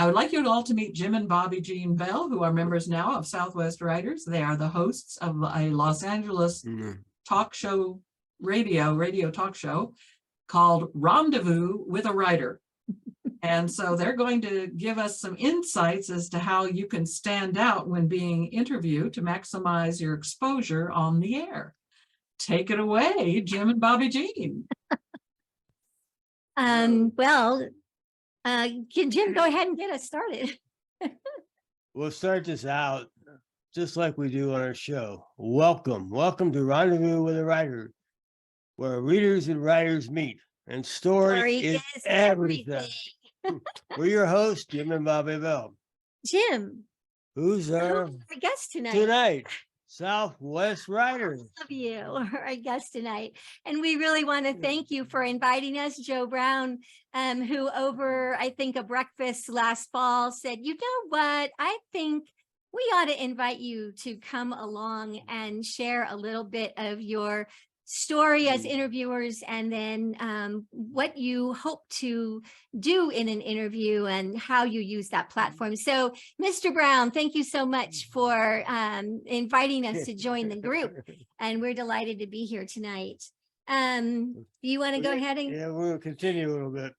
I would like you all to meet Jim and Bobbi Jean Bell, who are members now of SouthWest Writers. They are the hosts of a Los Angeles talk show, radio talk show called Rendezvous with a Writer. And so they're going to give us some insights as to how you can stand out when being interviewed to maximize your exposure on the air. Take it away, Jim and Bobbi Jean. Can Jim go ahead and get us started? We'll start this out just like we do on our show. Welcome to Rendezvous with a Writer, where readers and writers meet, and story is everything. We're your hosts, Jim and Bobbi Bell. Jim, who's our guest tonight? SouthWest Writers. Love you, our guest tonight. And we really want to thank you for inviting us. Joe Brown, who over, I think, a breakfast last fall said, you know what, I think we ought to invite you to come along and share a little bit of your story as interviewers, and then what you hope to do in an interview and how you use that platform. So, Mr. Brown, thank you so much for inviting us to join the group, and we're delighted to be here tonight. Do you want to go ahead and... Yeah, we'll continue a little bit.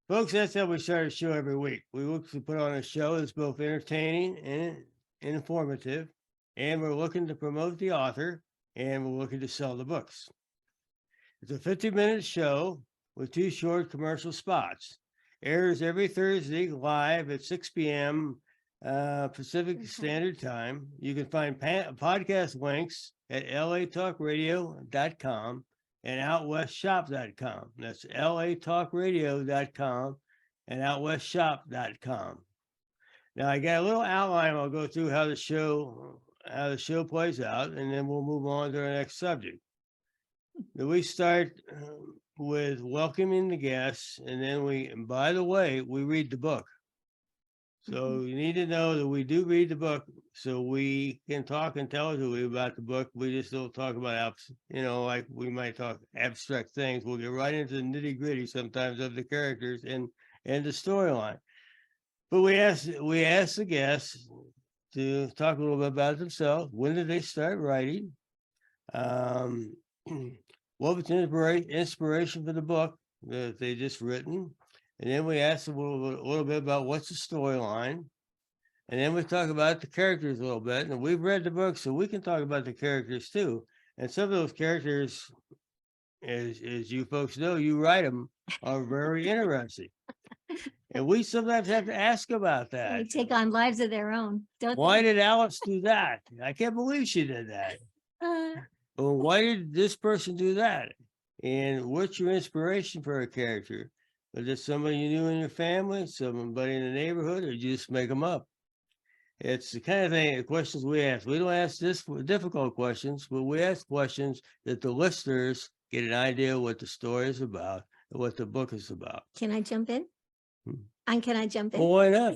Folks, that's how we start a show every week. We look to put on a show that's both entertaining and informative, and we're looking to promote the author, and we're looking to sell the books. It's a 50-minute show with 2 short commercial spots. Airs every Thursday live at 6 p.m. Pacific Standard Time. You can find podcast links at latalkradio.com and outwestshop.com. That's latalkradio.com and outwestshop.com. Now, I got a little outline. I'll go through how the show plays out, and then we'll move on to our next subject. We start with welcoming the guests, and then by the way, we read the book. So you need to know that we do read the book, so we can talk intelligently about the book. We just don't talk about, like we might talk abstract things. We'll get right into the nitty gritty sometimes of the characters and the storyline. But we ask the guests to talk a little bit about themselves. When did they start writing? What was the inspiration for the book that they just written? And then we ask them a little bit about what's the storyline. And then we talk about the characters a little bit. And we've read the book, so we can talk about the characters too. And some of those characters, as you folks know, you write them, are very interesting. And we sometimes have to ask about that. They take on lives of their own, don't Why they? did Alice do that? I can't believe she did that. Well, why did this person do that? And what's your inspiration for a character? Was it somebody you knew in your family, somebody in the neighborhood, or you just make them up? It's the kind of thing, questions we ask. We don't ask difficult questions, but we ask questions that the listeners get an idea what the story is about and what the book is about. Can I jump in? And can I jump in? Well, why not?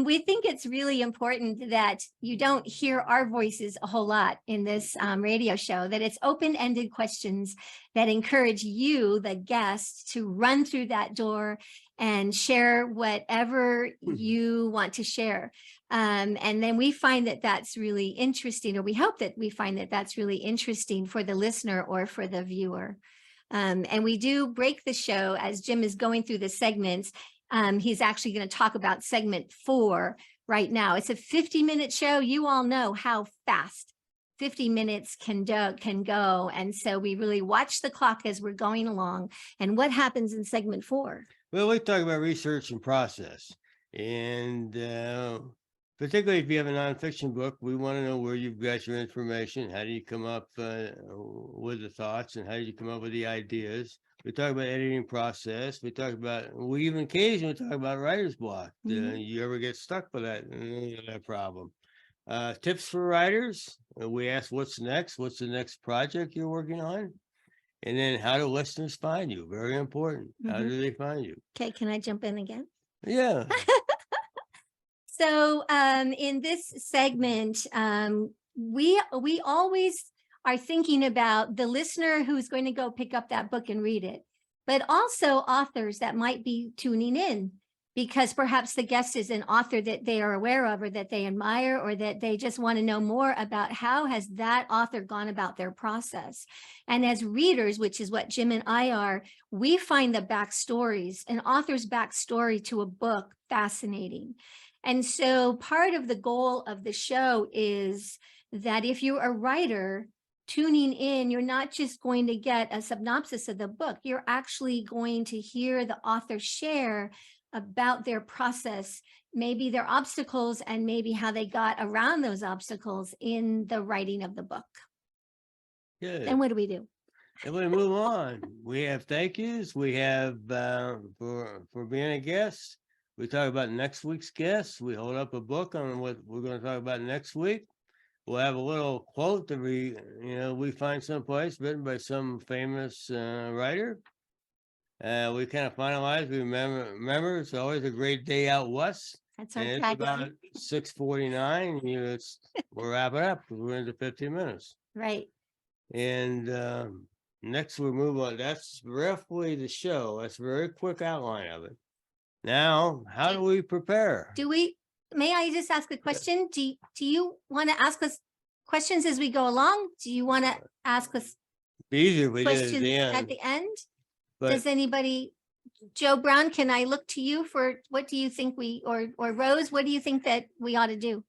We think it's really important that you don't hear our voices a whole lot in this radio show, that it's open-ended questions that encourage you, the guest, to run through that door and share whatever you want to share. And then we find that that's really interesting, or we hope that we find that that's really interesting for the listener or for the viewer. And we do break the show as Jim is going through the segments. He's actually going to talk about segment 4 right now. It's a 50-minute show. You all know how fast 50 minutes can go. And so we really watch the clock as we're going along. And what happens in segment 4? Well, we talk about research and process. And particularly if you have a nonfiction book, we want to know where you've got your information. How do you come up with the thoughts, and how do you come up with the ideas? We talk about editing process. We even occasionally talk about writer's block. You ever get stuck with that problem? Tips for writers. We ask what's next. What's the next project you're working on? And then how do listeners find you? Very important. How do they find you? Okay, can I jump in again? Yeah. So in this segment, we always are thinking about the listener who's going to go pick up that book and read it, but also authors that might be tuning in because perhaps the guest is an author that they are aware of or that they admire, or that they just want to know more about how has that author gone about their process. And as readers, which is what Jim and I are, we find the backstories, an author's backstory to a book, fascinating. And so part of the goal of the show is that if you're a writer tuning in, you're not just going to get a synopsis of the book, you're actually going to hear the author share about their process, maybe their obstacles, and maybe how they got around those obstacles in the writing of the book. Good. Then what do we do? And we move on. We have thank yous. We have for being a guest. We talk about next week's guest. We hold up a book on what we're going to talk about next week. We'll have a little quote that we find someplace written by some famous writer. We kind of finalize. We remember it's always a great day out west. That's our And it's about tagline. 6:49. We're wrapping up because we're into 15 minutes. Right. And next we move on. That's roughly the show. That's a very quick outline of it. Now, how do we prepare? May I just ask a question? Do you want to ask us questions as we go along? Do you want to ask us Be easier if we did it questions at the end. But Does anybody, Joe Brown, can I look to you for what do you think or Rose, what do you think that we ought to do?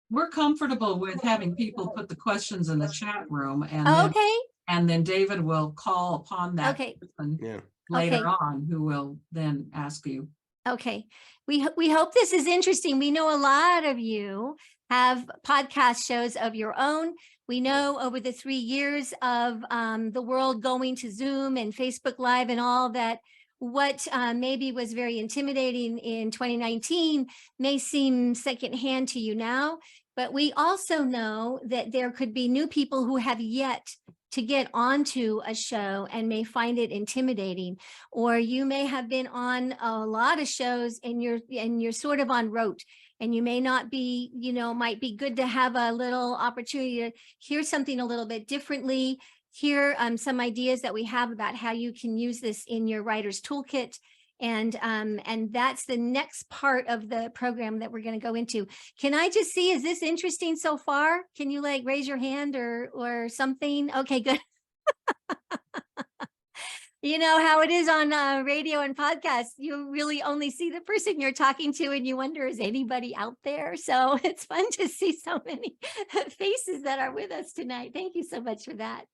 We're comfortable with having people put the questions in the chat room, and Okay, then David will call upon that okay, person yeah. later Okay. on, who will then ask you. okay. We hope this is interesting. We know a lot of you have podcast shows of your own. We know over the 3 years of the world going to Zoom and Facebook Live and all that, what maybe was very intimidating in 2019 may seem secondhand to you now. But we also know that there could be new people who have yet to get onto a show and may find it intimidating, or you may have been on a lot of shows and you're sort of on rote, and you may not be, might be good to have a little opportunity to hear something a little bit differently, hear some ideas that we have about how you can use this in your writer's toolkit. And that's the next part of the program that we're going to go into. Can I just see, is this interesting so far? Can you raise your hand or something? Okay, good. You know how it is on radio and podcasts. You really only see the person you're talking to and you wonder, is anybody out there? So it's fun to see so many faces that are with us tonight. Thank you so much for that.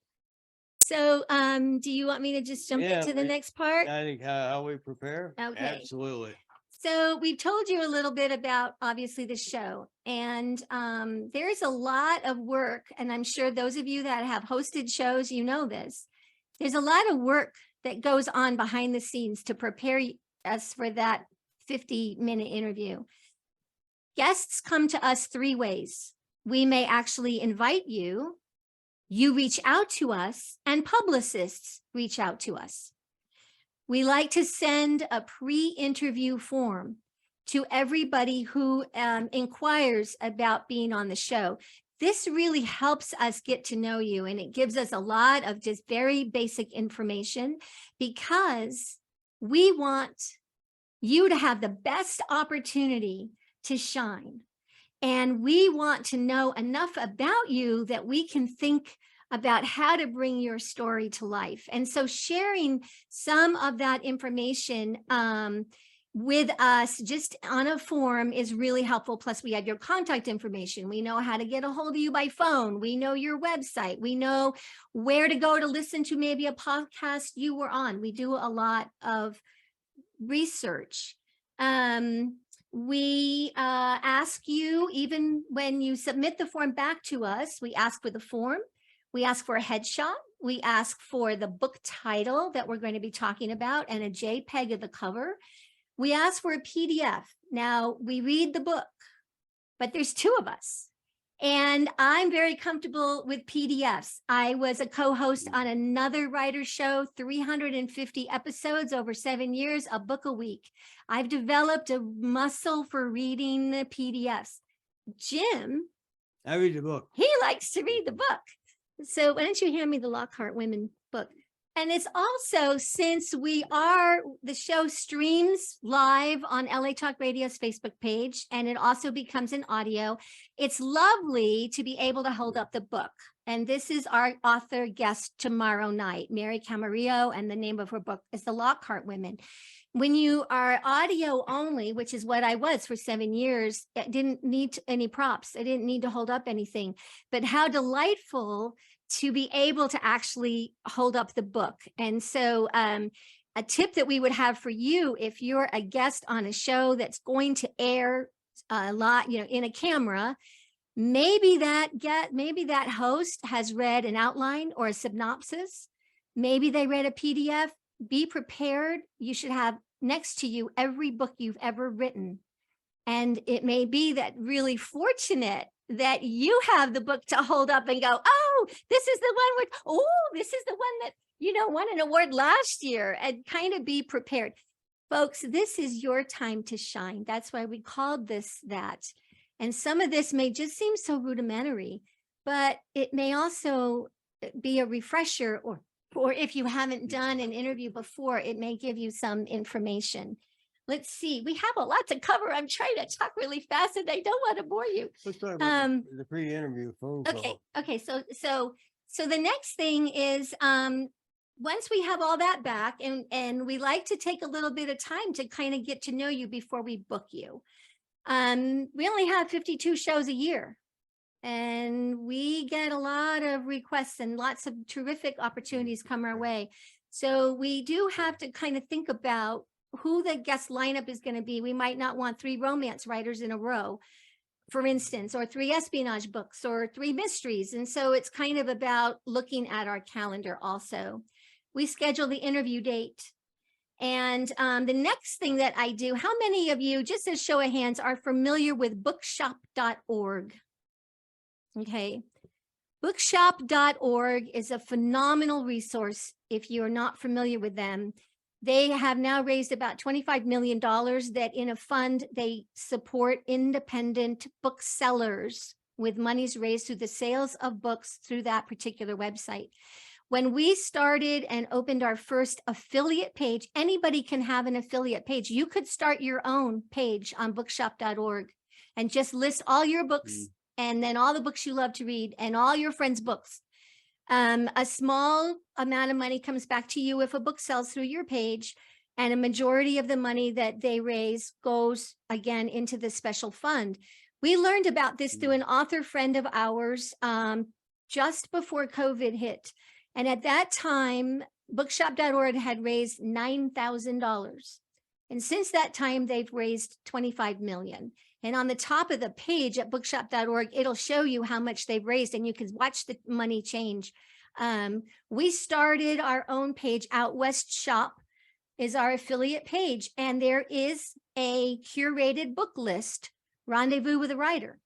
So do you want me to just jump into the next part? I think how we prepare. Okay. Absolutely. So we've told you a little bit about obviously the show, and there's a lot of work, and I'm sure those of you that have hosted shows, you know this. There's a lot of work that goes on behind the scenes to prepare us for that 50-minute interview. Guests come to us 3 ways. We may actually invite you, you reach out to us, and publicists reach out to us. We like to send a pre-interview form to everybody who inquires about being on the show. This really helps us get to know you, and it gives us a lot of just very basic information, because we want you to have the best opportunity to shine. And we want to know enough about you that we can think about how to bring your story to life. And so sharing some of that information with us just on a form is really helpful. Plus, we have your contact information. We know how to get a hold of you by phone. We know your website. We know where to go to listen to maybe a podcast you were on. We do a lot of research. We ask you, even when you submit the form back to us, we ask for the form. We ask for a headshot. We ask for the book title that we're going to be talking about and a JPEG of the cover. We ask for a PDF. Now, we read the book, but there's 2 of us. And I'm very comfortable with PDFs. I was a co-host on another writer show, 350 episodes over 7 years, a book a week. I've developed a muscle for reading the PDFs. Jim, I read the book. he likes to read the book. So why don't you hand me the Lockhart Women book? And it's also, since the show streams live on LA Talk Radio's Facebook page, and it also becomes an audio, it's lovely to be able to hold up the book. And this is our author guest tomorrow night, Mary Camarillo, and the name of her book is The Lockhart Women. When you are audio only, which is what I was for 7 years, it didn't need any props. I didn't need to hold up anything, but how delightful to be able to actually hold up the book. And so a tip that we would have for you, if you're a guest on a show that's going to air a lot, in a camera, maybe that host has read an outline or a synopsis. Maybe they read a PDF. Be prepared. You should have next to you every book you've ever written. And it may be that really fortunate that you have the book to hold up and go, oh, this is the one this is the one that, won an award last year, and kind of be prepared. Folks, this is your time to shine. That's why we called this that. And some of this may just seem so rudimentary, but it may also be a refresher, or if you haven't done an interview before, it may give you some information. Let's see. We have a lot to cover. I'm trying to talk really fast, and I don't want to bore you. Let's talk about the pre-interview phone call. Okay. So the next thing is, once we have all that back, and we like to take a little bit of time to kind of get to know you before we book you. We only have 52 shows a year, and we get a lot of requests and lots of terrific opportunities come our way. So we do have to kind of think about who the guest lineup is going to be. We might not want 3 romance writers in a row, for instance, or 3 espionage books, or 3 mysteries. And so it's kind of about looking at our calendar also. We schedule the interview date. And the next thing that I do, how many of you, just a show of hands, are familiar with bookshop.org? Okay. Bookshop.org is a phenomenal resource if you're not familiar with them. They have now raised about $25 million that in a fund, they support independent booksellers with monies raised through the sales of books through that particular website. When we started and opened our first affiliate page, anybody can have an affiliate page. You could start your own page on bookshop.org and just list all your books and then all the books you love to read and all your friends' books. A small amount of money comes back to you if a book sells through your page, and a majority of the money that they raise goes again into this special fund. We learned about this through an author friend of ours just before COVID hit. And at that time, bookshop.org had raised $9,000. And since that time, they've raised $25 million. And on the top of the page at bookshop.org, it'll show you how much they've raised, and you can watch the money change. We started our own page. Out West Shop is our affiliate page, and there is a curated book list, Rendezvous with a Writer.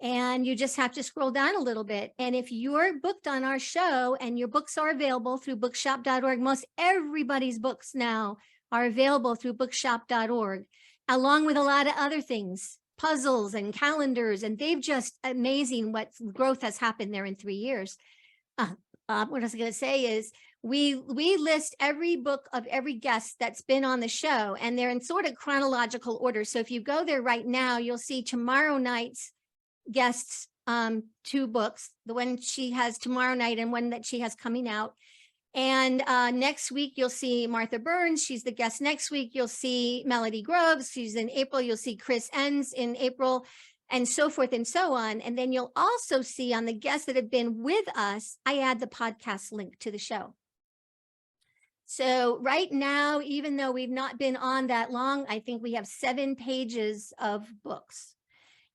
And you just have to scroll down a little bit. And if you're booked on our show and your books are available through bookshop.org, most everybody's books now are available through bookshop.org, along with a lot of other things, puzzles and calendars. And they've just amazing what growth has happened there in 3 years. What I was going to say is we list every book of every guest that's been on the show, and they're in sort of chronological order. So if you go there right now, you'll see tomorrow night's guests, 2 books, the one she has tomorrow night and one that she has coming out. And next week, you'll see Martha Burns. She's the guest next week. You'll see Melody Groves. She's in April. You'll see Chris Enns in April, and so forth and so on. And then you'll also see on the guests that have been with us, I add the podcast link to the show. So right now, even though we've not been on that long, I think we have 7 pages of books.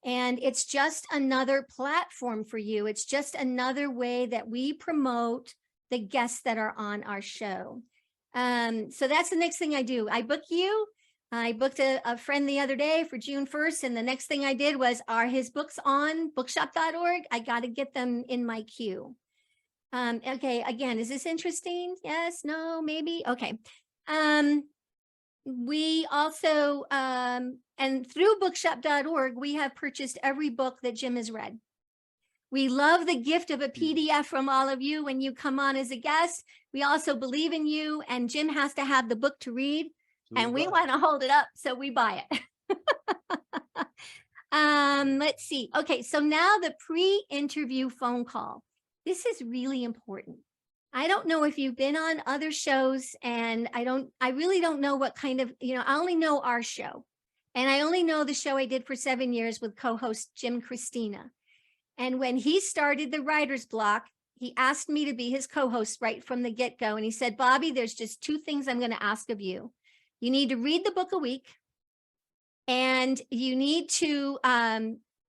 And it's just another platform for you. It's just another way that we promote the guests that are on our show. So that's the next thing I do. I book you. I booked a friend the other day for June 1st. And the next thing I did was, are his books on bookshop.org? I got to get them in my queue. Okay, again, is this interesting? Yes, no, maybe? Okay. We also, and through bookshop.org, we have purchased every book that Jim has read. We love the gift of a PDF from all of you when you come on as a guest. We also believe in you, and Jim has to have the book to read, and we want to hold it up, so we buy it. Let's see. Okay, so now the pre-interview phone call. This is really important. I don't know if you've been on other shows, and I really don't know what kind of, I only know our show, and I only know the show I did for 7 years with co-host Jim Christina. And when he started the writer's block, he asked me to be his co-host right from the get-go. And he said, Bobbi, there's just 2 things I'm going to ask of you. You need to read the book a week, and you need to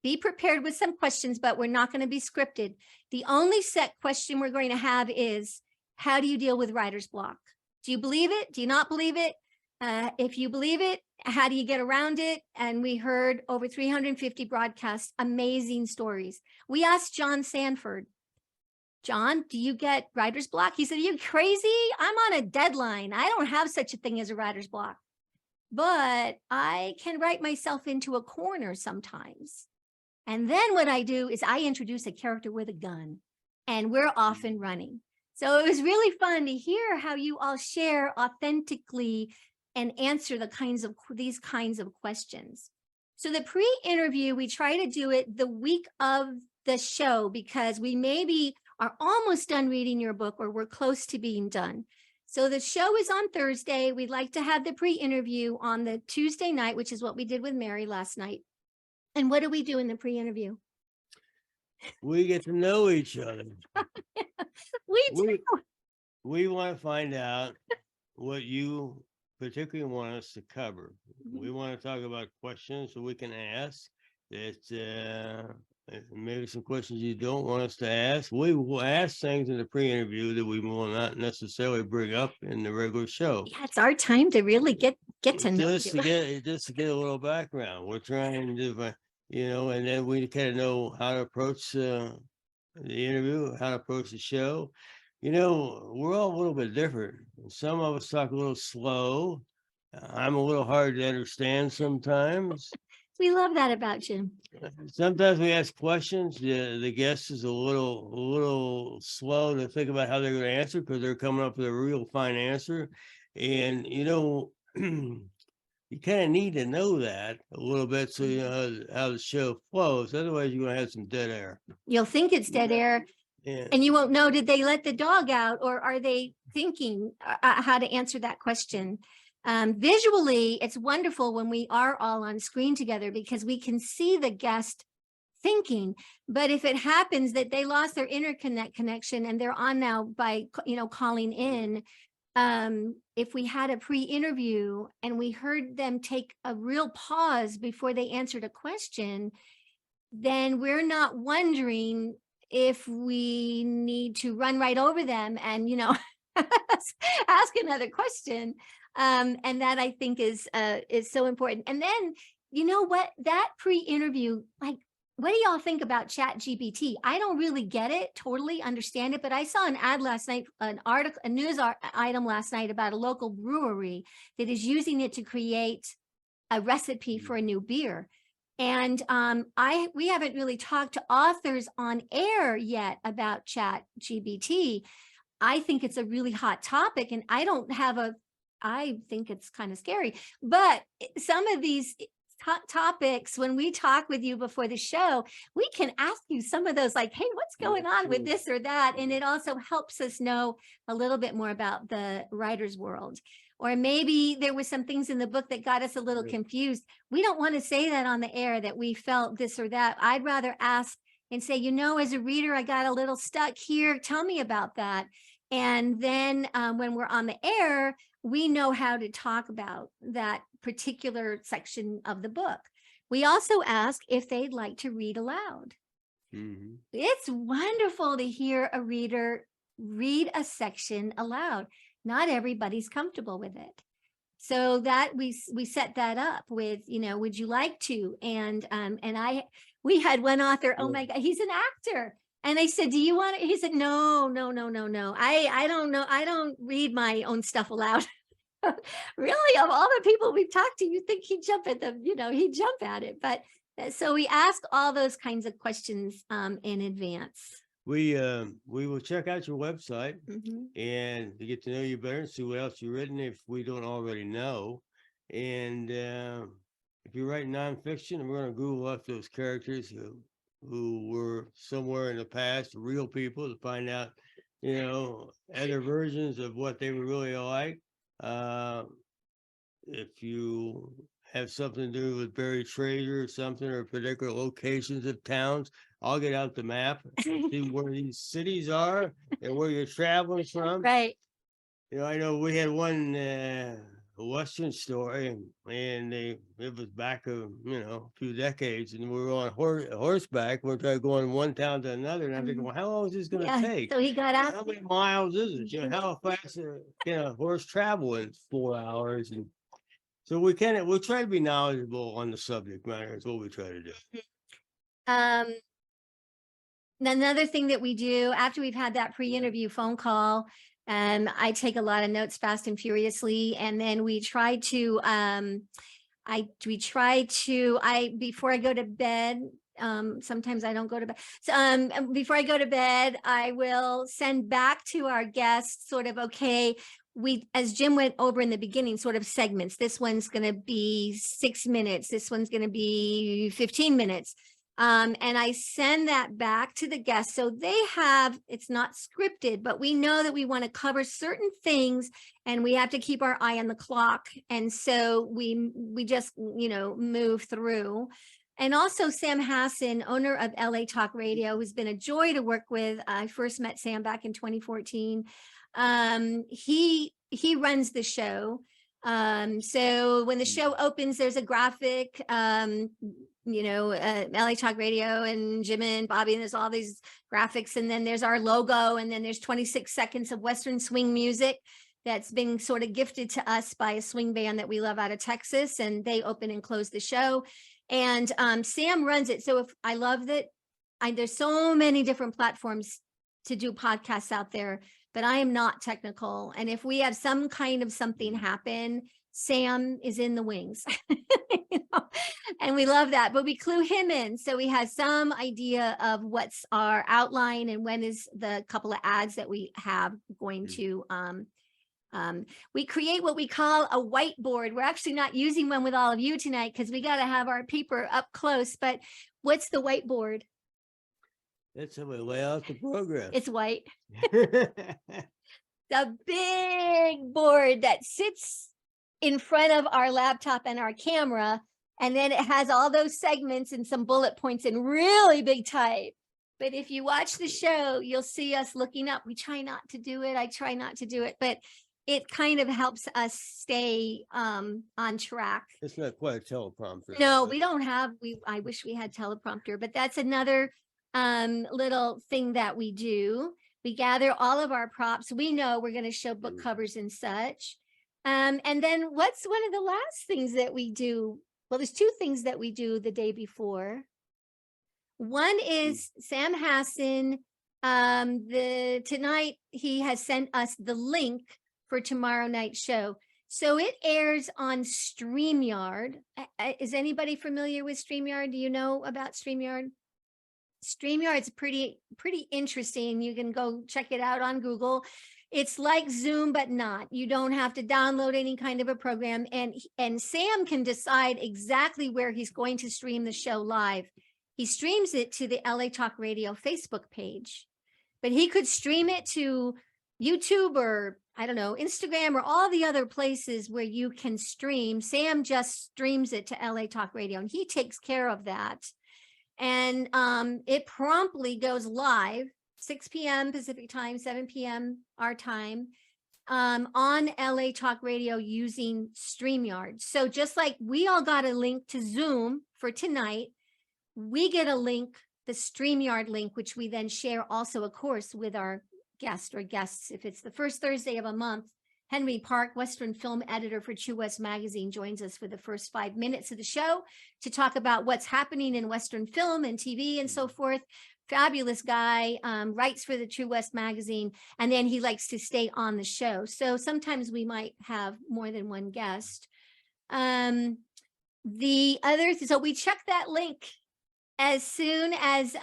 be prepared with some questions, but we're not going to be scripted. The only set question we're going to have is, how do you deal with writer's block? Do you believe it? Do you not believe it? If you believe it, how do you get around it? And we heard over 350 broadcasts, amazing stories. We asked John Sanford, John, do you get writer's block? He said, are you crazy? I'm on a deadline. I don't have such a thing as a writer's block, but I can write myself into a corner sometimes. And then what I do is I introduce a character with a gun, and we're off and running. So it was really fun to hear how you all share authentically and answer these kinds of questions. So the pre-interview, we try to do it the week of the show, because we maybe are almost done reading your book, or we're close to being done. So the show is on Thursday. We'd like to have the pre-interview on the Tuesday night, which is what we did with Mary last night. And what do we do in the pre-interview? We get to know each other. We do. We want to find out what you particularly want us to cover. We want to talk about questions that we can ask that maybe some questions you don't want us to ask. We will ask things in the pre-interview that we will not necessarily bring up in the regular show. Yeah, it's our time to really get to know Just you. to get a little background. We're trying to, and then we kind of know how to approach the interview, how to approach the show. We're all a little bit different. Some of us talk a little slow. I'm a little hard to understand sometimes. We love that about Jim. Sometimes we ask questions. The guest is a little slow to think about how they're going to answer, because they're coming up with a real fine answer. And, you kind of need to know that a little bit, so you know how the show flows. Otherwise, you're going to have some dead air. You'll think it's dead air. Yeah. And you won't know, did they let the dog out, or are they thinking how to answer that question? Visually, it's wonderful when we are all on screen together, because we can see the guest thinking. But if it happens that they lost their internet connection and they're on now by, calling in, if we had a pre-interview and we heard them take a real pause before they answered a question, then we're not wondering if we need to run right over them and, ask another question. And that, I think, is so important. And then, that pre-interview, what do y'all think about ChatGPT? I don't really get it, totally understand it, but I saw an ad last night, a news item last night about a local brewery that is using it to create a recipe for a new beer. And we haven't really talked to authors on air yet about ChatGPT. I think it's a really hot topic, and I think it's kind of scary. But some of these topics, when we talk with you before the show, we can ask you some of those, like, hey, what's going on with this or that? And it also helps us know a little bit more about the writer's world. Or maybe there were some things in the book that got us a little confused. We don't want to say that on the air, that we felt this or that. I'd rather ask and say, as a reader, I got a little stuck here. Tell me about that. And then when we're on the air, we know how to talk about that particular section of the book. We also ask if they'd like to read aloud. Mm-hmm. It's wonderful to hear a reader read a section aloud. Not everybody's comfortable with it. So that we set that up with, would you like to? And we had one author, oh my God, he's an actor. And I said, do you want it? He said, no. I don't know. I don't read my own stuff aloud. Really, of all the people we've talked to, you think he'd jump at he'd jump at it. But So we ask all those kinds of questions in advance. We will check out your website Mhm. and to get to know you better and see what else you've written if we don't already know. And if you write nonfiction, and we're going to Google up those characters who were somewhere in the past, real people, to find out, other versions of what they were really like. If you have something to do with buried treasure or something, or particular locations of towns, I'll get out the map and see where these cities are and where you're traveling from. Right. I know we had one Western story, and it was back a few decades, and we were on horseback. We're trying to go in one town to another, and I'm thinking, well, how long is this going to take? So he got out. How many miles is it? How fast can a horse travel in 4 hours? And so we'll try to be knowledgeable on the subject matter. Is what we try to do. Another thing that we do after we've had that pre-interview phone call, I take a lot of notes fast and furiously, and then we try to before I go to bed, sometimes I don't go to bed. So before I go to bed, I will send back to our guests sort of, okay, as Jim went over in the beginning, sort of segments. This one's going to be 6 minutes. This one's going to be 15 minutes. And I send that back to the guests. So it's not scripted, but we know that we want to cover certain things and we have to keep our eye on the clock. And so we just, move through. And also Sam Hassan, owner of LA Talk Radio, who's been a joy to work with. I first met Sam back in 2014. He runs the show. So when the show opens, there's a graphic, LA Talk Radio and Jim and Bobby, and there's all these graphics. And then there's our logo. And then there's 26 seconds of Western swing music that's been sort of gifted to us by a swing band that we love out of Texas. And they open and close the show. And Sam runs it. So I love that there's so many different platforms to do podcasts out there, but I am not technical. And if we have some kind of something happen, Sam is in the wings, and we love that, but we clue him in. So we have some idea of what's our outline and when is the couple of ads that we have going to, we create what we call a whiteboard. We're actually not using one with all of you tonight because we got to have our paper up close, but what's the whiteboard? That's how we lay out the program. It's white. The big board that sits in front of our laptop and our camera, and then it has all those segments and some bullet points in really big type. But if you watch the show, you'll see us looking up. We try not to do it. I try not to do it, but it kind of helps us stay on track. It's not quite a teleprompter. No, we don't have, I wish we had teleprompter, but that's another little thing that we do. We gather all of our props. We know we're going to show book covers and such. And then what's one of the last things that we do? Well, there's two things that we do the day before. One is Sam Hassan. Tonight he has sent us the link for tomorrow night's show. So it airs on StreamYard. Is anybody familiar with StreamYard? Do you know about StreamYard? StreamYard's pretty interesting. You can go check it out on Google. It's like Zoom, but not. You don't have to download any kind of a program. And Sam can decide exactly where he's going to stream the show live. He streams it to the LA Talk Radio Facebook page, but he could stream it to YouTube or, I don't know, Instagram or all the other places where you can stream. Sam just streams it to LA Talk Radio, and he takes care of that. And it promptly goes live 6 p.m. Pacific time, 7 p.m. our time, on LA Talk Radio using StreamYard. So just like we all got a link to Zoom for tonight, we get a link, the StreamYard link, which we then share also, of course, with our guest or guests. If it's the first Thursday of a month, Henry Park, Western film editor for True West Magazine, joins us for the first 5 minutes of the show to talk about what's happening in Western film and TV and so forth. Fabulous guy, writes for the True West Magazine, and then he likes to stay on the show. So sometimes we might have more than one guest. The other, so we check that link as soon as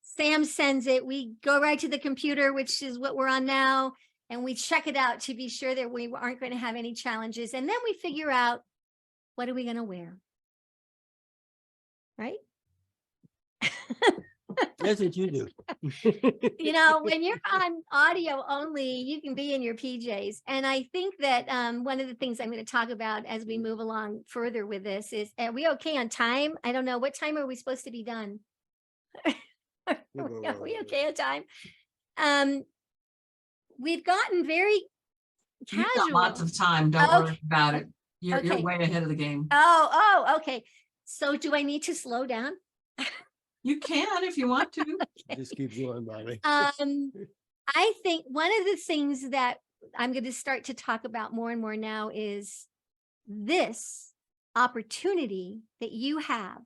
Sam sends it, we go right to the computer, which is what we're on now, and we check it out to be sure that we aren't going to have any challenges. And then we figure out, what are we going to wear? Right? That's what you do. You know, when you're on audio only, you can be in your PJs. And I think that one of the things I'm going to talk about as we move along further with this is, are we okay on time? I don't know. What time are we supposed to be done? Are we okay on time? We've gotten very You've casual. got lots of time. Don't worry about it. You're Okay. way ahead of the game. Oh, okay. So do I need to slow down? You can if you want to. Just keep going, Bobby. I think one of the things that I'm going to start to talk about more and more now is this opportunity that you have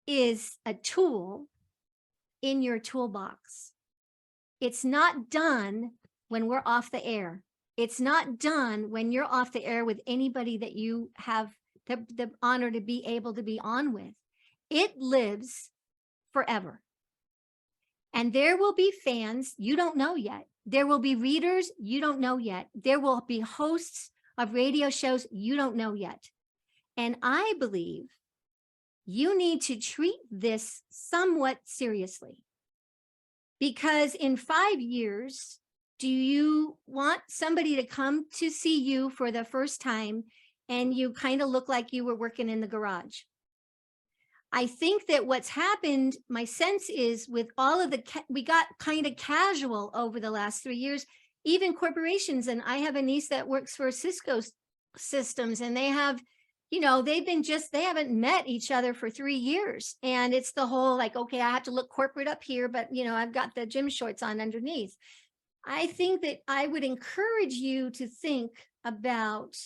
is a tool in your toolbox. It's not done when we're off the air. It's not done when you're off the air with anybody that you have the honor to be able to be on with. It lives forever. And there will be fans you don't know yet. There will be readers you don't know yet. There will be hosts of radio shows you don't know yet. And I believe you need to treat this somewhat seriously. Because in 5 years, do you want somebody to come to see you for the first time and you kind of look like you were working in the garage? I think that what's happened, my sense is with all of we got kind of casual over the last 3 years, even corporations. And I have a niece that works for Cisco Systems, and they have, you know, they haven't met each other for 3 years. And it's the whole like, okay, I have to look corporate up here, but you know, I've got the gym shorts on underneath. I think that I would encourage you to think about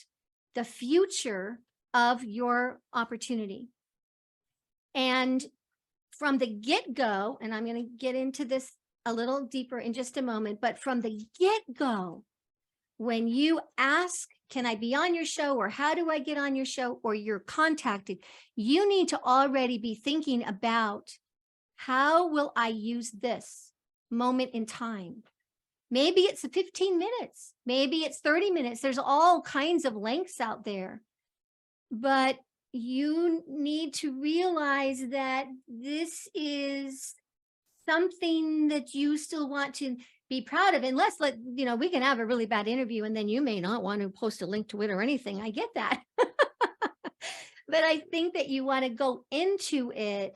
the future of your opportunity. And from the get-go, and I'm going to get into this a little deeper in just a moment, but from the get-go, when you ask, can I be on your show, or how do I get on your show, or you're contacted, you need to already be thinking about, how will I use this moment in time? Maybe it's 15 minutes, maybe it's 30 minutes. There's all kinds of lengths out there, but you need to realize that this is something that you still want to be proud of. And you know, we can have a really bad interview and then you may not want to post a link to it or anything. I get that. But I think that you want to go into it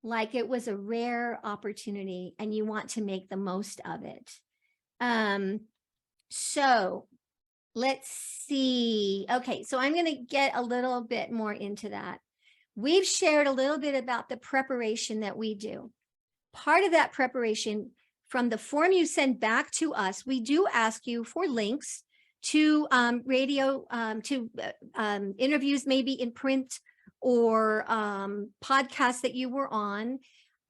like it was a rare opportunity and you want to make the most of it. So let's see. Okay, so I'm going to get a little bit more into that. We've shared a little bit about the preparation that we do. Part of that preparation, from the form you send back to us, we do ask you for links to interviews, maybe in print or podcasts that you were on.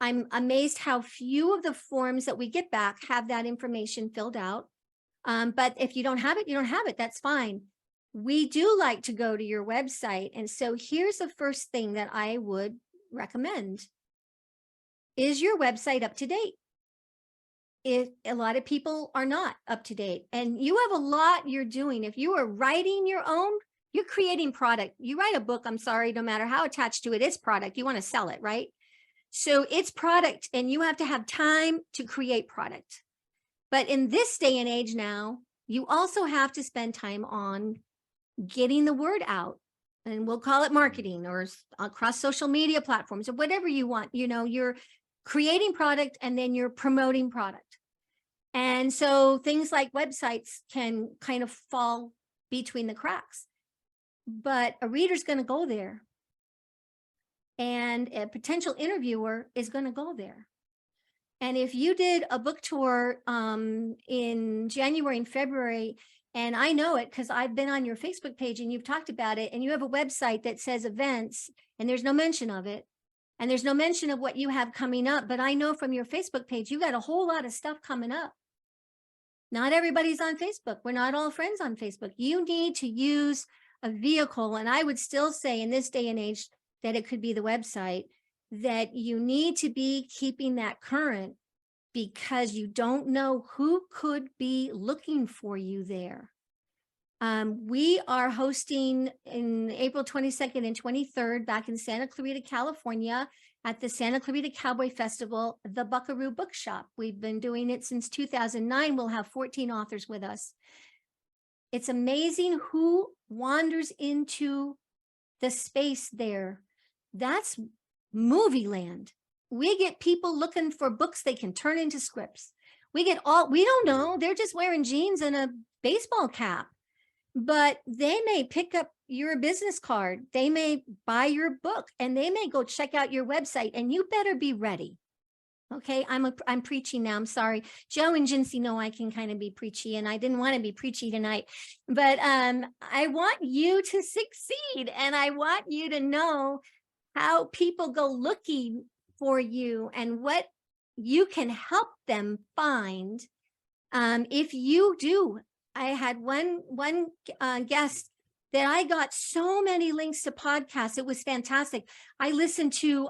I'm amazed how few of the forms that we get back have that information filled out. But if you don't have it, you don't have it. That's fine. We do like to go to your website. And so here's the first thing that I would recommend. Is your website up to date? If a lot of people are not up to date, and you have a lot you're doing. If you are writing your own, you're creating product. You write a book, I'm sorry, no matter how attached to it is product, you want to sell it, right? So it's product, and you have to have time to create product. But in this day and age now, you also have to spend time on getting the word out, and we'll call it marketing, or across social media platforms, or whatever you want. You know, you're creating product and then you're promoting product. And so things like websites can kind of fall between the cracks, but a reader's going to go there, and a potential interviewer is going to go there. And if you did a book tour in January and February, and I know it because I've been on your Facebook page and you've talked about it, and you have a website that says events, and there's no mention of it, and there's no mention of what you have coming up, but I know from your Facebook page, you got a whole lot of stuff coming up. Not everybody's on Facebook. We're not all friends on Facebook. You need to use a vehicle. And I would still say in this day and age that it could be the website, that you need to be keeping that current, because you don't know who could be looking for you there. We are hosting in April 22nd and 23rd back in Santa Clarita, California, at the Santa Clarita Cowboy Festival, the Buckaroo Bookshop. We've been doing it since 2009. We'll have 14 authors with us. It's amazing who wanders into the space there. That's movie land. We get people looking for books they can turn into scripts. We don't know. They're just wearing jeans and a baseball cap, but they may pick up your business card. They may buy your book, and they may go check out your website, and you better be ready. Okay, I'm preaching now. I'm sorry. Joe and Jinsey know I can kind of be preachy, and I didn't want to be preachy tonight, but I want you to succeed, and I want you to know how people go looking for you and what you can help them find. If you do, I had one guest that I got so many links to podcasts. It was fantastic. I listened to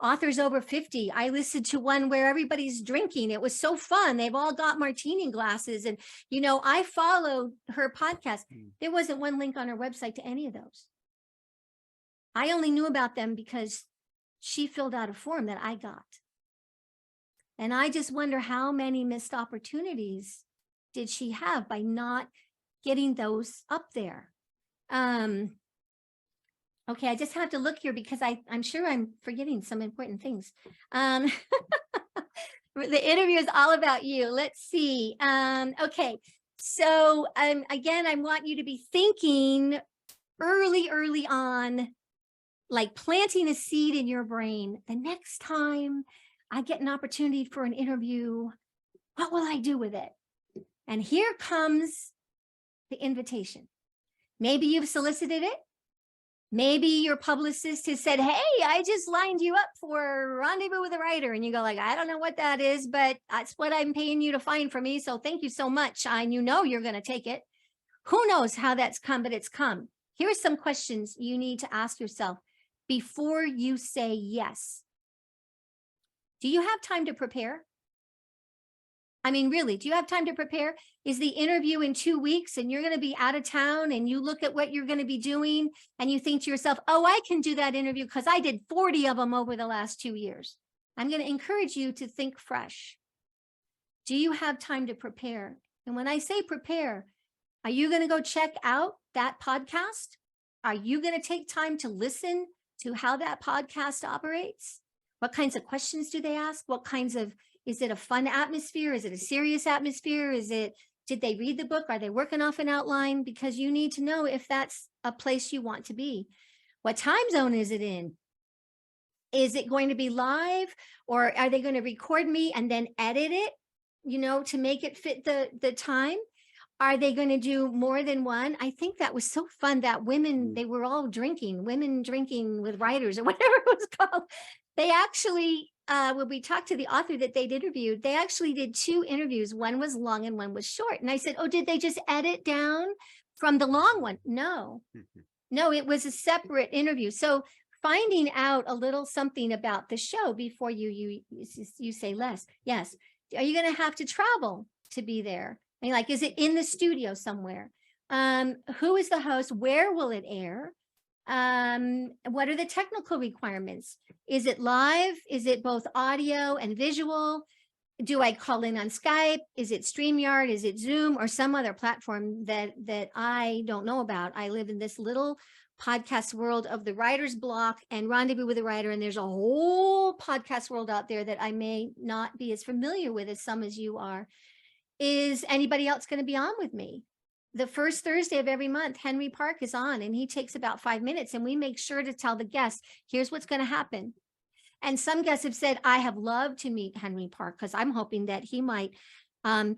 Authors Over 50. I listened to one where everybody's drinking. It was so fun. They've all got martini glasses. And, you know, I followed her podcast. There wasn't one link on her website to any of those. I only knew about them because she filled out a form that I got. And I just wonder how many missed opportunities did she have by not getting those up there. Okay, I just have to look here because I'm sure I'm forgetting some important things. The interview is all about you. Let's see. Okay, so again, I want you to be thinking early on, like planting a seed in your brain. The next time I get an opportunity for an interview, what will I do with it? And here comes the invitation. Maybe you've solicited it. Maybe your publicist has said, hey, I just lined you up for Rendezvous with a Writer. And you go like, I don't know what that is, but that's what I'm paying you to find for me. So thank you so much. And you know you're going to take it. Who knows how that's come, but it's come. Here are some questions you need to ask yourself before you say yes. Do you have time to prepare? I mean, really, do you have time to prepare? Is the interview in 2 weeks and you're going to be out of town, and you look at what you're going to be doing and you think to yourself, oh, I can do that interview because I did 40 of them over the last 2 years. I'm going to encourage you to think fresh. Do you have time to prepare? And when I say prepare, are you going to go check out that podcast? Are you going to take time to listen to how that podcast operates? What kinds of questions do they ask? What kinds of, is it a fun atmosphere? Is it a serious atmosphere? Did they read the book? Are they working off an outline? Because you need to know if that's a place you want to be. What time zone is it in? Is it going to be live, or are they going to record me and then edit it, you know, to make it fit the time? Are they going to do more than one? I think that was so fun that women, they were all drinking, women drinking with writers or whatever it was called. They actually, when we talked to the author that they'd interviewed, they actually did 2 interviews. One was long and one was short. And I said, oh, did they just edit down from the long one? No, no, it was a separate interview. So finding out a little something about the show before you say less. Yes. Are you going to have to travel to be there? I mean, like, is it in the studio somewhere? Who is the host? Where will it air? What are the technical requirements? Is it live? Is it both audio and visual? Do I call in on Skype? Is it StreamYard? Is it Zoom or some other platform that I don't know about? I live in this little podcast world of the Writer's Block and Rendezvous with a Writer, and there's a whole podcast world out there that I may not be as familiar with as some as you are. Is anybody else going to be on with me? The first Thursday of every month, Henry Park is on, and he takes about 5 minutes, and we make sure to tell the guests, here's what's going to happen. And some guests have said, I have loved to meet Henry Park because I'm hoping that he might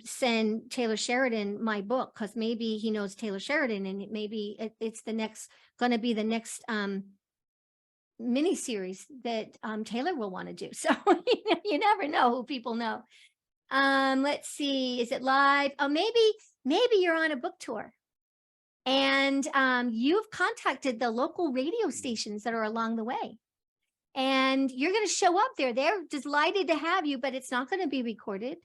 send Taylor Sheridan my book, because maybe he knows Taylor Sheridan, and maybe it's the next going to be the next mini series that Taylor will want to do. So you never know who people know. Let's see, is it live? Oh, maybe you're on a book tour and you've contacted the local radio stations that are along the way. And you're going to show up there. They're delighted to have you, but it's not going to be recorded.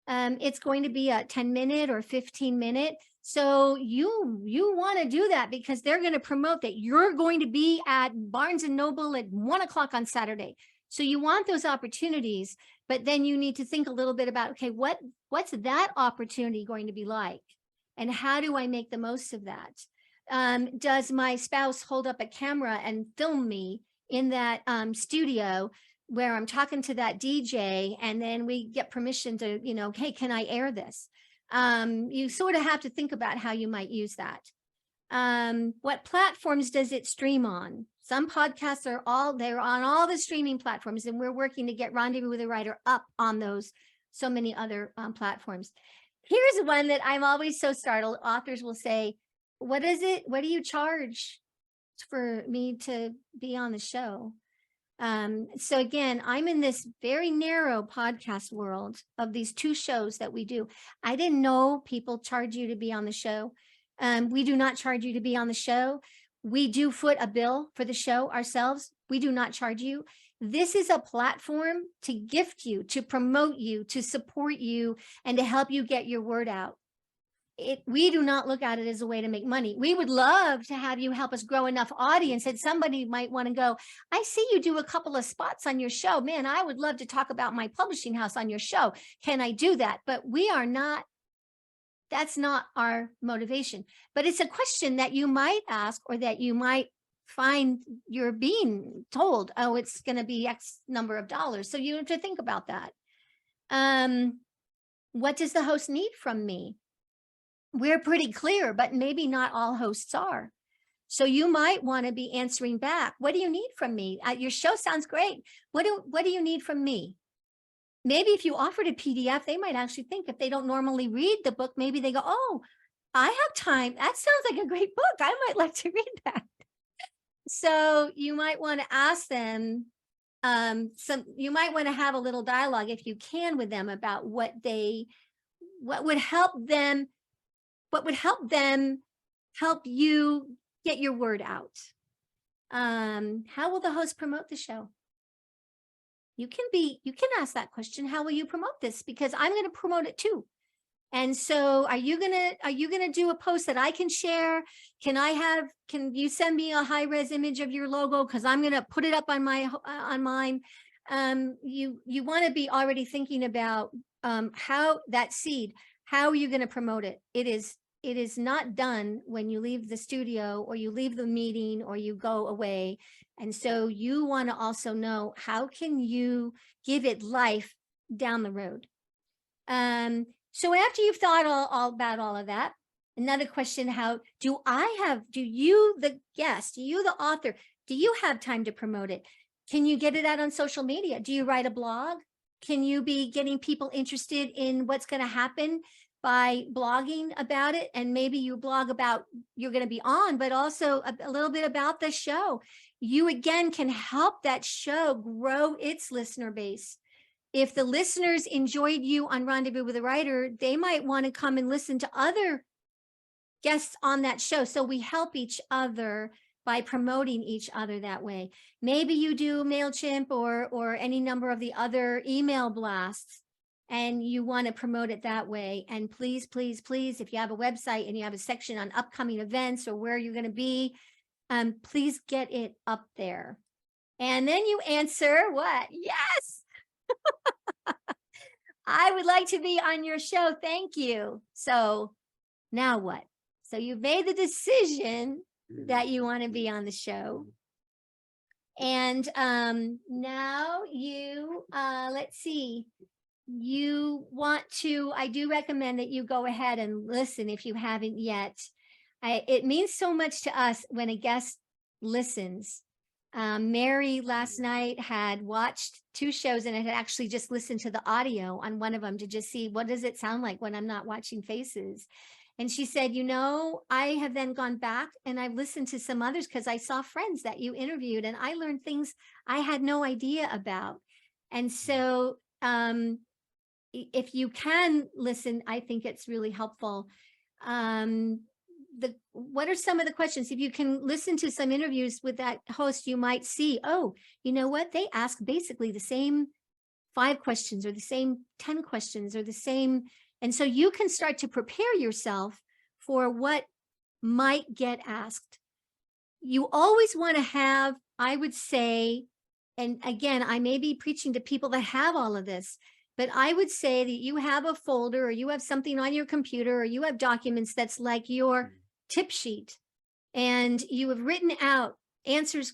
It's going to be a 10-minute or 15-minute. So you want to do that because they're going to promote that you're going to be at Barnes and Noble at 1 o'clock on Saturday. So you want those opportunities, but then you need to think a little bit about, okay, what's that opportunity going to be like? And how do I make the most of that? Does my spouse hold up a camera and film me in that studio where I'm talking to that DJ, and then we get permission to, hey, can I air this? You sort of have to think about how you might use that. What platforms does it stream on? Some podcasts they're on all the streaming platforms, and we're working to get Rendezvous with a Writer up on those, so many other platforms. Here's one that I'm always so startled. Authors will say, what is it? What do you charge for me to be on the show? So again, I'm in this very narrow podcast world of these 2 shows that we do. I didn't know people charge you to be on the show. We do not charge you to be on the show. We do foot a bill for the show ourselves. We do not charge you. This is a platform to gift you, to promote you, to support you, and to help you get your word out. We do not look at it as a way to make money. We would love to have you help us grow enough audience that somebody might want to go, I see you do a couple of spots on your show. Man, I would love to talk about my publishing house on your show. Can I do that? But we are not, that's not our motivation. But it's a question that you might ask, or that you might find you're being told, oh, it's going to be X number of dollars. So you have to think about that. What does the host need from me? We're pretty clear, but maybe not all hosts are. So you might want to be answering back. What do you need from me? Your show sounds great. What do you need from me? Maybe if you offered a PDF, they might actually think, if they don't normally read the book, maybe they go, oh, I have time. That sounds like a great book. I might like to read that. So you might want to ask them, you might want to have a little dialogue if you can with them about what would help them help you get your word out. How will the host promote the show? You can ask that question. How will you promote this? Because I'm going to promote it too. And so are you gonna do a post that I can share? Can you send me a high-res image of your logo? Because I'm gonna put it up on mine. You want to be already thinking about how that seed, how are you going to promote it? It is not done when you leave the studio or you leave the meeting or you go away. And so you want to also know, how can you give it life down the road? So after you've thought all about all of that, another question, do you, the guest, do you, the author, do you have time to promote it? Can you get it out on social media? Do you write a blog? Can you be getting people interested in what's going to happen by blogging about it? And maybe you blog about you're going to be on, but also a little bit about the show. You again can help that show grow its listener base. If the listeners enjoyed you on Rendezvous with a Writer, they might want to come and listen to other guests on that show. So we help each other by promoting each other that way. Maybe you do MailChimp or any number of the other email blasts, and you want to promote it that way. And please, please, please, if you have a website and you have a section on upcoming events or where you're going to be, please get it up there. And then you answer what? Yes. I would like to be on your show. Thank you. So now what? So you've made the decision that you want to be on the show. And now you, let's see, you want to, I do recommend that you go ahead and listen if you haven't yet. It means so much to us when a guest listens. Mary last night had watched 2 shows and had actually just listened to the audio on one of them to just see, what does it sound like when I'm not watching faces? And she said, I have then gone back and I've listened to some others because I saw friends that you interviewed and I learned things I had no idea about. And so if you can listen, I think it's really helpful. What are some of the questions? If you can listen to some interviews with that host, you might see, oh, you know what? They ask basically the same 5 questions or the same 10 questions or the same. And so you can start to prepare yourself for what might get asked. You always want to have, I would say, and again, I may be preaching to people that have all of this, but I would say that you have a folder or you have something on your computer or you have documents that's like your tip sheet, and you have written out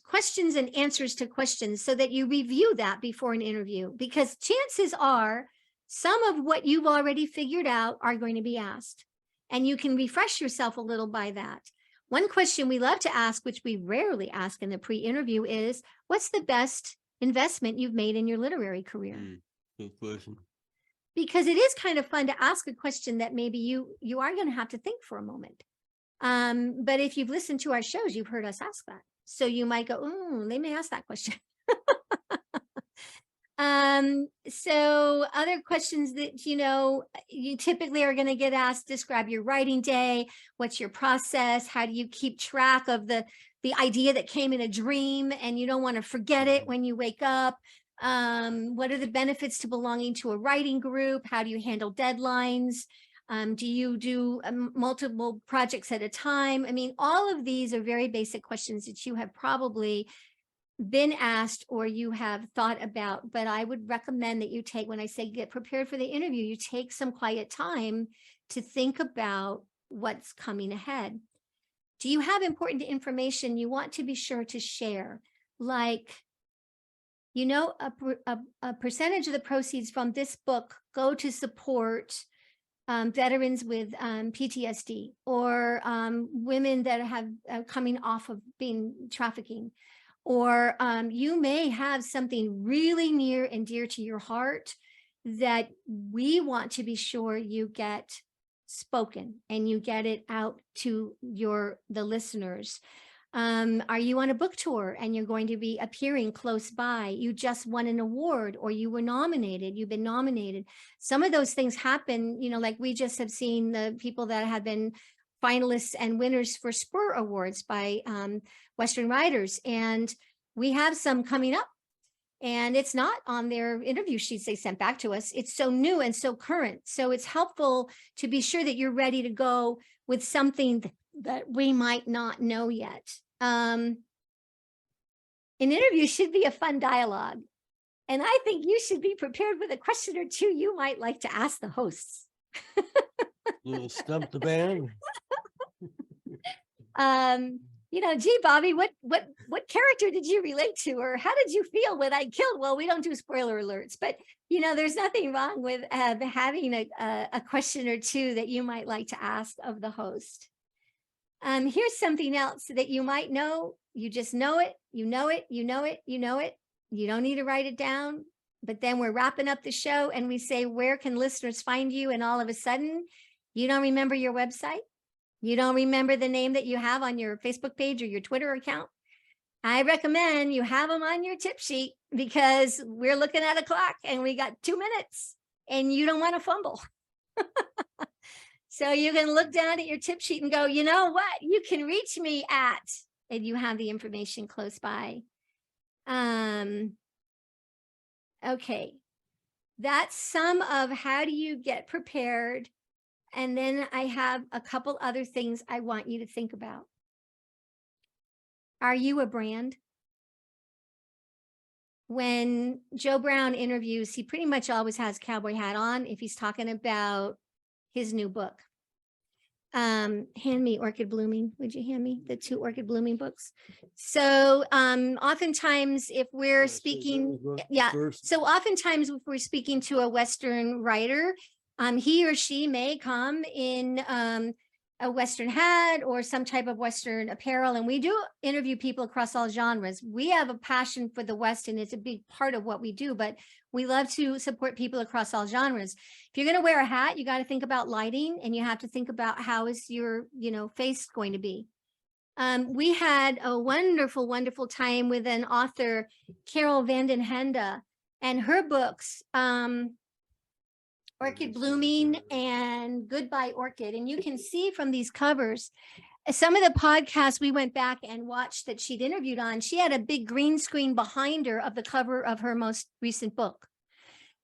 questions and answers to questions so that you review that before an interview, because chances are some of what you've already figured out are going to be asked, and you can refresh yourself a little by that. One question we love to ask, which we rarely ask in the pre-interview, is what's the best investment you've made in your literary career? Good question. Because it is kind of fun to ask a question that maybe you are going to have to think for a moment. But if you've listened to our shows, you've heard us ask that. So you might go, oh, they may ask that question. So other questions that, you typically are going to get asked: describe your writing day. What's your process? How do you keep track of the idea that came in a dream and you don't want to forget it when you wake up? What are the benefits to belonging to a writing group? How do you handle deadlines? Do you do multiple projects at a time? I mean, all of these are very basic questions that you have probably been asked or you have thought about, but I would recommend that you take, when I say get prepared for the interview, you take some quiet time to think about what's coming ahead. Do you have important information you want to be sure to share? Like, a percentage of the proceeds from this book go to support veterans with PTSD or women that have coming off of being trafficking. Or you may have something really near and dear to your heart that we want to be sure you get spoken and you get it out to the listeners. Are you on a book tour and you're going to be appearing close by? You just won an award or you were nominated, you've been nominated. Some of those things happen, like we just have seen the people that have been finalists and winners for Spur Awards by Western Writers. And we have some coming up, and it's not on their interview sheets they sent back to us. It's so new and so current. So it's helpful to be sure that you're ready to go with something that we might not know yet. An interview should be a fun dialogue. And I think you should be prepared with a question or two you might like to ask the hosts. You stump the band. Gee, Bobby, what character did you relate to, or how did you feel when I killed? Well, we don't do spoiler alerts, but there's nothing wrong with having a question or two that you might like to ask of the host. Here's something else that you might know. You just know it. You know it. You know it. You know it. You don't need to write it down. But then we're wrapping up the show and we say, where can listeners find you? And all of a sudden, you don't remember your website. You don't remember the name that you have on your Facebook page or your Twitter account. I recommend you have them on your tip sheet, because we're looking at a clock and we got 2 minutes and you don't want to fumble. So you can look down at your tip sheet and go, you know what? You can reach me at, and you have the information close by. Okay. That's some of how do you get prepared. And then I have a couple other things I want you to think about. Are you a brand? When Joe Brown interviews, he pretty much always has cowboy hat on if he's talking about his new book. Hand me Orchid Blooming. Would you hand me the 2 Orchid Blooming books? So oftentimes if we're speaking, so oftentimes if we're speaking to a Western writer, he or she may come in a Western hat or some type of Western apparel. And we do interview people across all genres. We have a passion for the West, and it's a big part of what we do, but we love to support people across all genres. If you're going to wear a hat, you got to think about lighting, and you have to think about how is your, face going to be. We had a wonderful, wonderful time with an author, Carol Vanden Hende, and her books, Orchid Blooming and Goodbye Orchid. And you can see from these covers, some of the podcasts we went back and watched that she'd interviewed on, she had a big green screen behind her of the cover of her most recent book.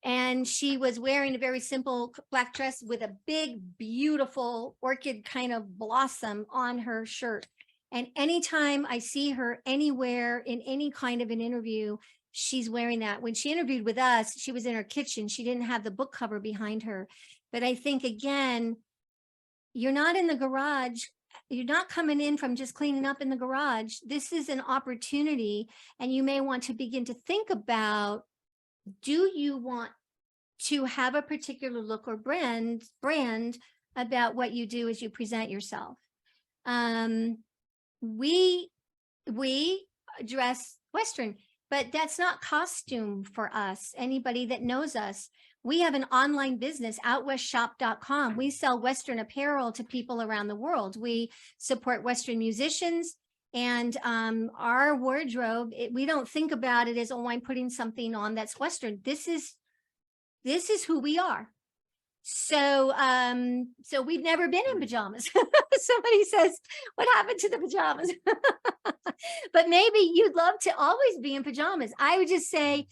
And she was wearing a very simple black dress with a big, beautiful orchid kind of blossom on her shirt. And anytime I see her anywhere in any kind of an interview, she's wearing that. When she interviewed with us, she was in her kitchen. She didn't have the book cover behind her. But I think, again, you're not in the garage. You're not coming in from just cleaning up in the garage. This is an opportunity, and you may want to begin to think about, do you want to have a particular look or brand about what you do as you present yourself? We dress Western, but that's not costume for us. Anybody that knows us, we have an online business, SouthWestShop.com. We sell Western apparel to people around the world. We support Western musicians, and our wardrobe, we don't think about it as, oh, I'm putting something on that's Western. This is who we are. So so we've never been in pajamas. Somebody says, what happened to the pajamas? But maybe you'd love to always be in pajamas. I would just say,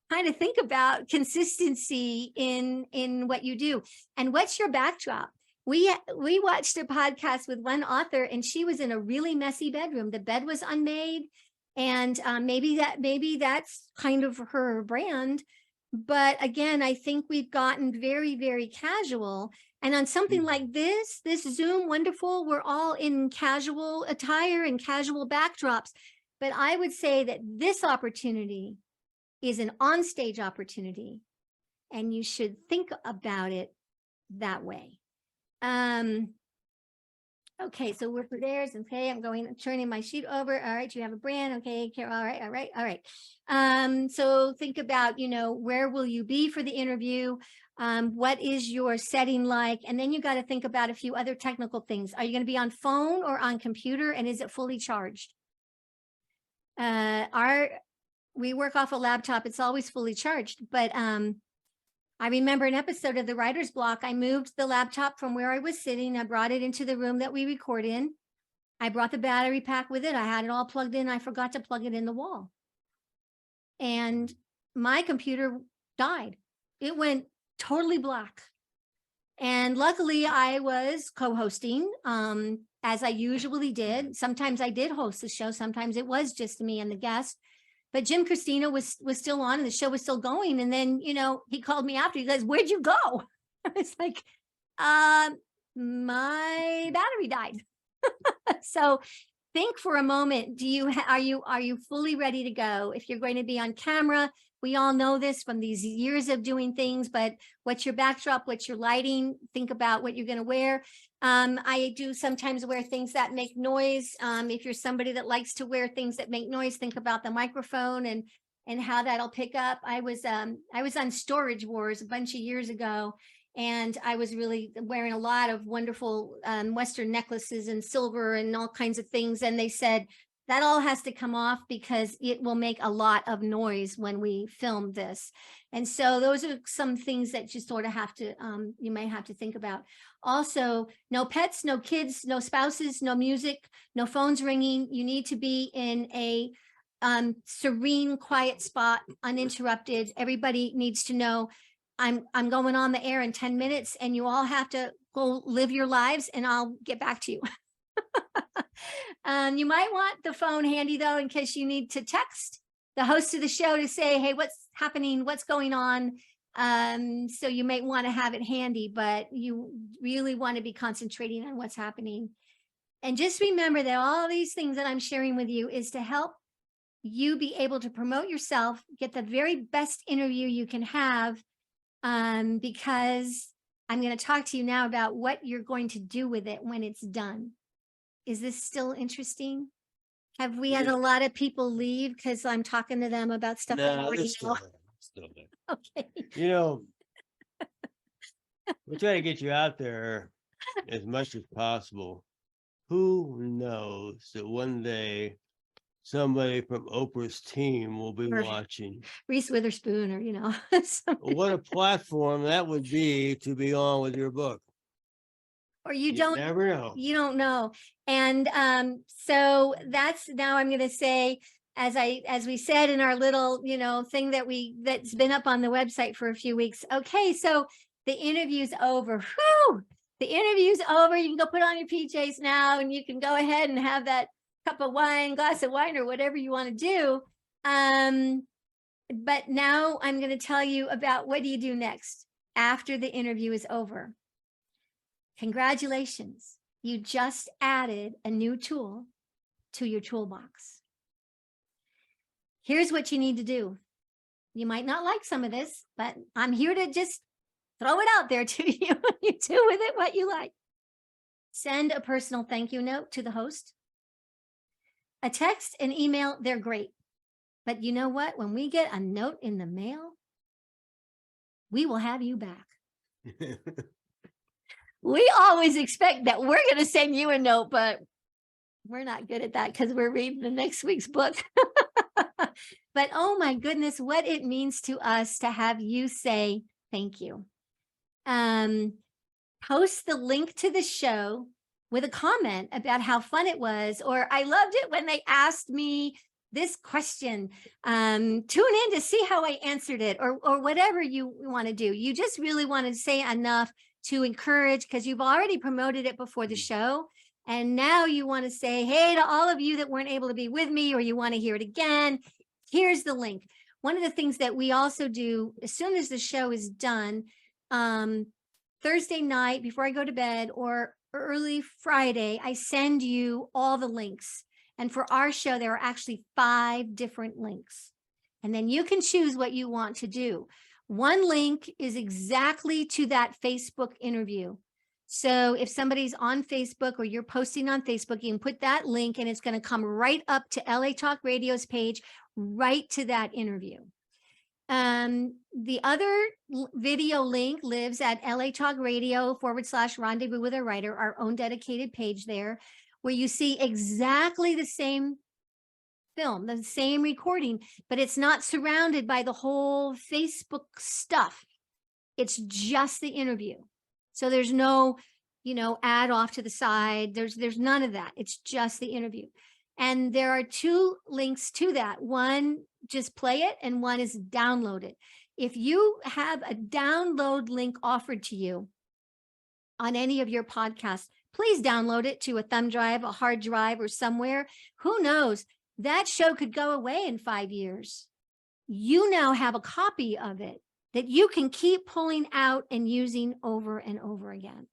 kind of think about consistency in what you do. And what's your backdrop? We watched a podcast with one author, and she was in a really messy bedroom. The bed was unmade, and maybe that's kind of her brand. But again, I think we've gotten very, very casual. And on something like this Zoom, wonderful, we're all in casual attire and casual backdrops. But I would say that this opportunity is an onstage opportunity, and you should think about it that way. Okay, so we're for theirs. Okay, I'm turning my sheet over. All right, you have a brand. Okay, Carol. All right. So think about, where will you be for the interview? What is your setting like? And then you got to think about a few other technical things. Are you going to be on phone or on computer? And is it fully charged? We work off a laptop. It's always fully charged, but I remember an episode of the Writer's Block. I moved the laptop from where I was sitting. I brought it into the room that we record in. I brought the battery pack with it. I had it all plugged in. I forgot to plug it in the wall. And my computer died. It went totally black. And luckily I was co-hosting, as I usually did. Sometimes I did host the show. Sometimes it was just me and the guest. But Jim Christina was still on, and the show was still going. And then, he called me after. He goes, "Where'd you go?" It's like, my battery died. So think for a moment. Are you fully ready to go? If you're going to be on camera, we all know this from these years of doing things, but what's your backdrop? What's your lighting? Think about what you're going to wear. I do sometimes wear things that make noise. If you're somebody that likes to wear things that make noise, think about the microphone and how that'll pick up. I was on Storage Wars a bunch of years ago, and I was really wearing a lot of wonderful Western necklaces and silver and all kinds of things. And they said, that all has to come off because it will make a lot of noise when we film this. And so those are some things that you sort of have to, you may have to think about. Also, no pets, no kids, no spouses, no music, no phones ringing. You need to be in a serene, quiet spot, uninterrupted. Everybody needs to know I'm going on the air in 10 minutes, and you all have to go live your lives, and I'll get back to you. You might want the phone handy, though, in case you need to text the host of the show to say, hey, what's happening? What's going on? So you might want to have it handy, but you really want to be concentrating on what's happening. And just remember that all these things that I'm sharing with you is to help you be able to promote yourself, get the very best interview you can have, because I'm going to talk to you now about what you're going to do with it when it's done. Is this still interesting? Have we had a lot of people leave because I'm talking to them about stuff they already know? Still there. Okay. We try to get you out there as much as possible. Who knows that one day somebody from Oprah's team will be Or watching. Reese Witherspoon, or, something. What a platform that would be to be on with your book. Or you never know. you don't know. And so that's, now I'm going to say, as we said in our little, thing that's been up on the website for a few weeks. Okay, so the interview's over. Whew, the interview's over. You can go put on your PJs now, and you can go ahead and have that cup of wine, glass of wine, or whatever you want to do. But now I'm going to tell you about, what do you do next after the interview is over? Congratulations. You just added a new tool to your toolbox. Here's what you need to do. You might not like some of this, but I'm here to just throw it out there to you. You do with it what you like. Send a personal thank you note to the host. A text and email, they're great. But you know what? When we get a note in the mail, we will have you back. We always expect that we're going to send you a note, but we're not good at that because we're reading the next week's book. But oh my goodness, what it means to us to have you say thank you. Post the link to the show with a comment about how fun it was, or I loved it when they asked me this question. Tune in to see how I answered it, or whatever you want to do. You just really want to say enough to encourage, because you've already promoted it before the show. And now you want to say, hey, to all of you that weren't able to be with me, or you want to hear it again, here's the link. One of the things that we also do, as soon as the show is done, Thursday night before I go to bed, or early Friday, I send you all the links. And for our show, there are actually 5 different links. And then you can choose what you want to do. One link is exactly to that Facebook interview. So if somebody's on Facebook, or you're posting on Facebook, you can put that link, and it's going to come right up to LA Talk Radio's page, right to that interview. The other video link lives at LA Talk Radio /Rendezvous with a Writer, our own dedicated page there, where you see exactly the same film, the same recording, but it's not surrounded by the whole Facebook stuff. It's just the interview. So there's no, ad off to the side. There's none of that. It's just the interview. And there are 2 links to that. One, just play it, and one is download it. If you have a download link offered to you on any of your podcasts, please download it to a thumb drive, a hard drive, or somewhere. Who knows? That show could go away in 5 years. You now have a copy of it that you can keep pulling out and using over and over again.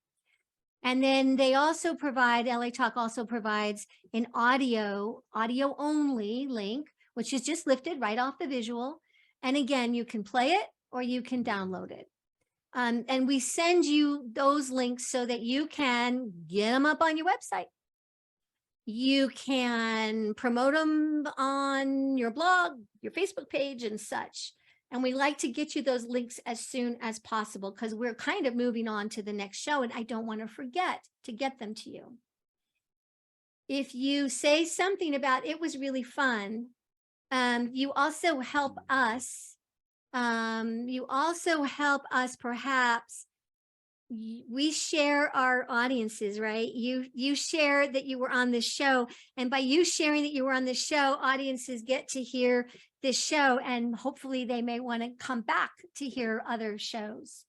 And then they also provide, LA Talk also provides an audio only link, which is just lifted right off the visual. And again, you can play it or you can download it. And we send you those links so that you can get them up on your website. You can promote them on your blog, your Facebook page, and such. And we like to get you those links as soon as possible, because we're kind of moving on to the next show, and I don't want to forget to get them to you. If you say something about it was really fun, you also help us. Perhaps. We share our audiences, right? You share that you were on this show, and by you sharing that you were on this show, audiences get to hear this show, and hopefully they may want to come back to hear other shows.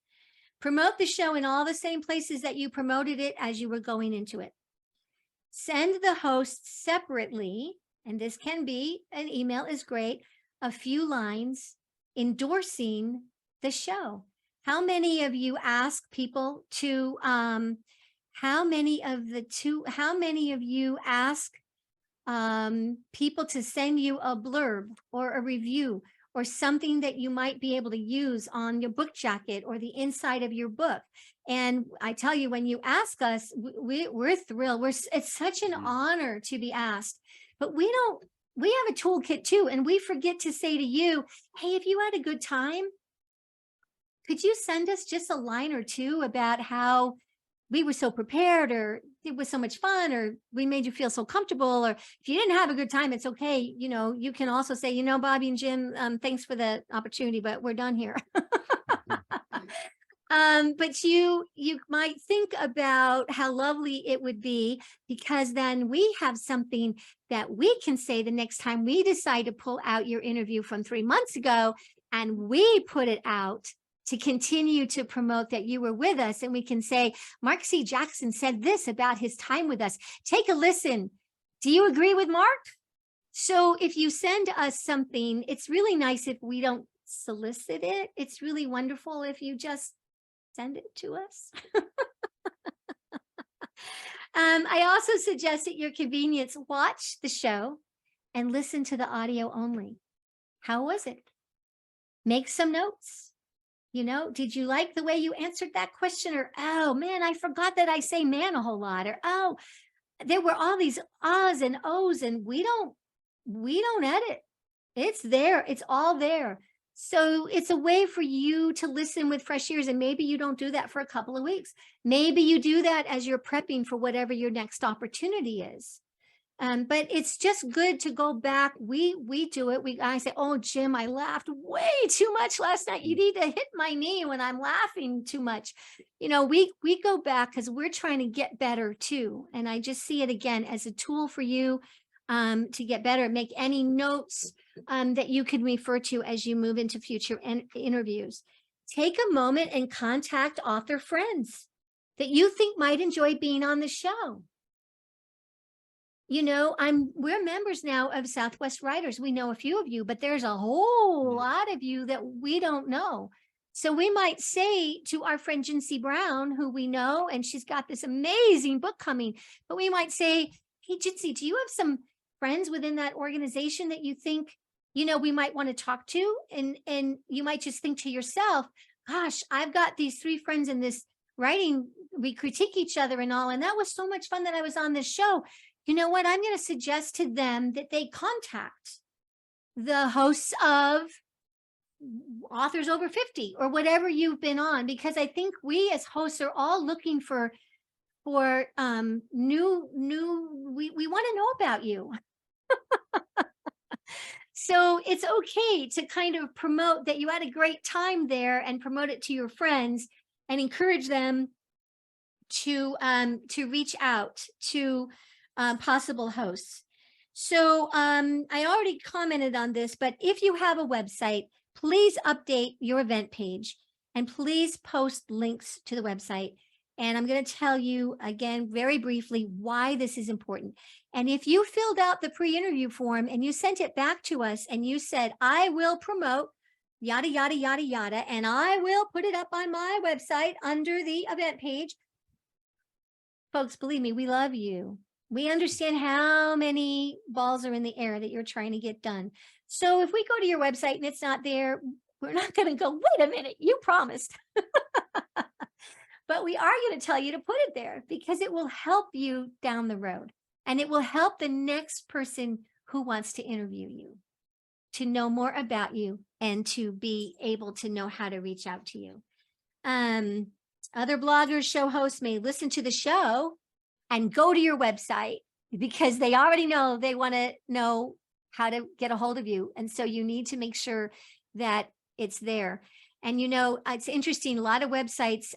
Promote the show in all the same places that you promoted it as you were going into it. Send the host separately, and this can be, an email is great, a few lines endorsing the show. How many of you ask people to, how many of you ask people to send you a blurb or a review or something that you might be able to use on your book jacket or the inside of your book? And I tell you, when you ask us, we're thrilled. It's such an honor to be asked, but we have a toolkit too. And we forget to say to you, hey, if you had a good time, could you send us just a line or two about how we were so prepared, or it was so much fun, or we made you feel so comfortable, or if you didn't have a good time, it's okay. You can also say, Bobbi and Jim, thanks for the opportunity, but we're done here. But you might think about how lovely it would be, because then we have something that we can say the next time we decide to pull out your interview from 3 months ago, and we put it out to continue to promote that you were with us. And we can say, Mark C. Jackson said this about his time with us. Take a listen. Do you agree with Mark? So if you send us something, it's really nice if we don't solicit it. It's really wonderful if you just send it to us. I also suggest at your convenience, watch the show and listen to the audio only. How was it? Make some notes. Did you like the way you answered that question? Or, oh man, I forgot that I say man a whole lot. Or, oh, there were all these ahs and ohs, and we don't edit. It's there. It's all there. So it's a way for you to listen with fresh ears. And maybe you don't do that for a couple of weeks. Maybe you do that as you're prepping for whatever your next opportunity is. But it's just good to go back. We do it. I say, oh, Jim, I laughed way too much last night. You need to hit my knee when I'm laughing too much. We go back because we're trying to get better too. And I just see it again as a tool for you to get better. Make any notes that you can refer to as you move into future interviews. Take a moment and contact author friends that you think might enjoy being on the show. We're members now of SouthWest Writers. We know a few of you, but there's a whole lot of you that we don't know. So we might say to our friend Jinsey Brown, who we know, and she's got this amazing book coming, but we might say, hey, Jinsey, do you have some friends within that organization that you think, we might want to talk to? And you might just think to yourself, gosh, I've got these 3 friends in this writing. We critique each other and all, and that was so much fun that I was on this show. You know what? I'm going to suggest to them that they contact the hosts of Authors Over 50 or whatever you've been on, because I think we as hosts are all looking for new, we want to know about you. So it's okay to kind of promote that you had a great time there and promote it to your friends and encourage them to reach out to possible hosts. So I already commented on this, but if you have a website, please update your event page and please post links to the website. And I'm going to tell you again, very briefly, why this is important. And if you filled out the pre-interview form and you sent it back to us and you said, I will promote yada, yada, yada, yada, and I will put it up on my website under the event page. Folks, believe me, we love you. We understand how many balls are in the air that you're trying to get done. So if we go to your website and it's not there, we're not going to go, wait a minute, you promised. But we are going to tell you to put it there because it will help you down the road. And it will help the next person who wants to interview you to know more about you and to be able to know how to reach out to you. Other bloggers, show hosts may listen to the show and go to your website because they already know they want to know how to get a hold of you. And so you need to make sure that it's there. And it's interesting, a lot of websites,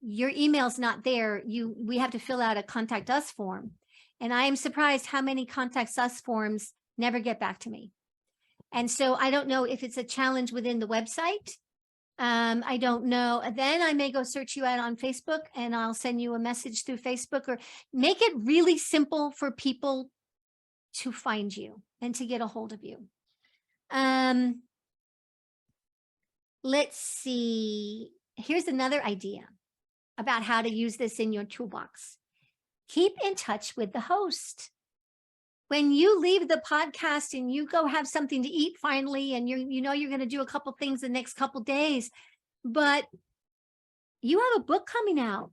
your email's not there. We have to fill out a contact us form. And I am surprised how many contact us forms never get back to me. And so I don't know if it's a challenge within the website. I don't know. Then I may go search you out on Facebook and I'll send you a message through Facebook, or make it really simple for people to find you and to get a hold of you. Let's see. Here's another idea about how to use this in your toolbox. Keep in touch with the host. When you leave the podcast and you go have something to eat finally, and you're going to do a couple things the next couple days, but you have a book coming out.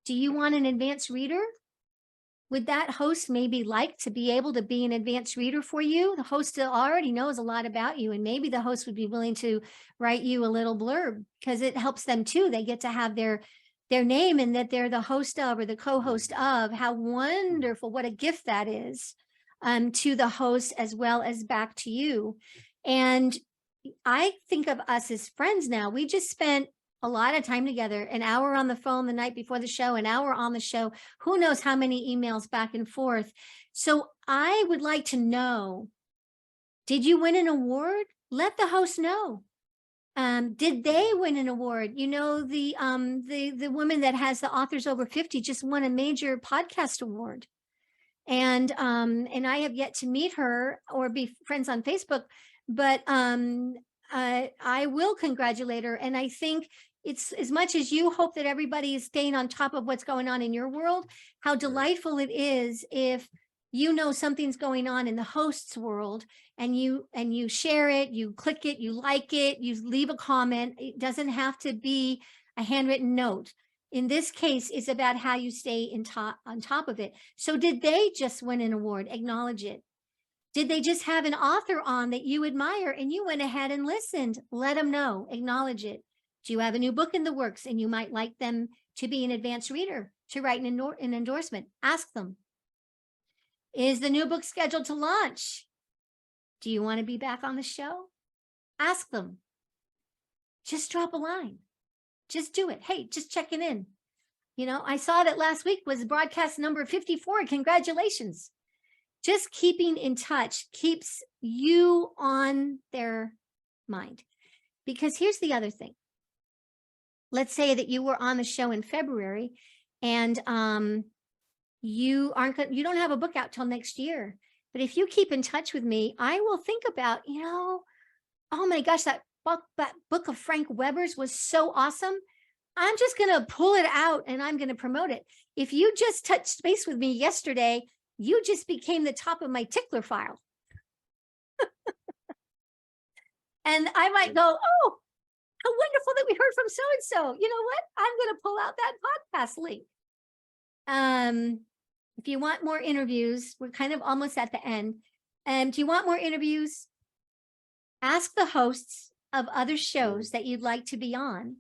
Do you want an advanced reader? Would that host maybe like to be able to be an advanced reader for you? The host already knows a lot about you, and maybe the host would be willing to write you a little blurb because it helps them too. They get to have their their name and that they're the host of or the co-host of. How wonderful, what a gift that is, to the host as well as back to you. And I think of us as friends now. We just spent a lot of time together, an hour on the phone the night before the show, an hour on the show, who knows how many emails back and forth. So I would like to know, did you win an award? Let the host know. Did they win an award? You know, the woman that has the Authors Over 50 just won a major podcast award. And I have yet to meet her or be friends on Facebook, but I will congratulate her. And I think it's, as much as you hope that everybody is staying on top of what's going on in your world, how delightful it is if you know something's going on in the host's world and you share it, you click it, you like it, you leave a comment. It doesn't have to be a handwritten note. In this case, it's about how you stay on top of it. So did they just win an award? Acknowledge it. Did they just have an author on that you admire and you went ahead and listened? Let them know, acknowledge it. Do you have a new book in the works and you might like them to be an advanced reader, to write an endorsement? Ask them. Is the new book scheduled to launch? Do you want to be back on the show? Ask them. Just drop a line. Just do it. Hey, just checking in. You know, I saw that last week was broadcast number 54. Congratulations. Just keeping in touch keeps you on their mind. Because here's the other thing. Let's say that you were on the show in February and you don't have a book out till next year. But if you keep in touch with me, I will think about, you know, oh my gosh, that book of Frank Weber's was so awesome. I'm just going to pull it out and I'm going to promote it. If you just touched base with me yesterday, you just became the top of my tickler file. And I might go, oh, how wonderful that we heard from so-and-so. You know what? I'm going to pull out that podcast link. If you want more interviews, we're kind of almost at the end. Do you want more interviews? Ask the hosts of other shows that you'd like to be on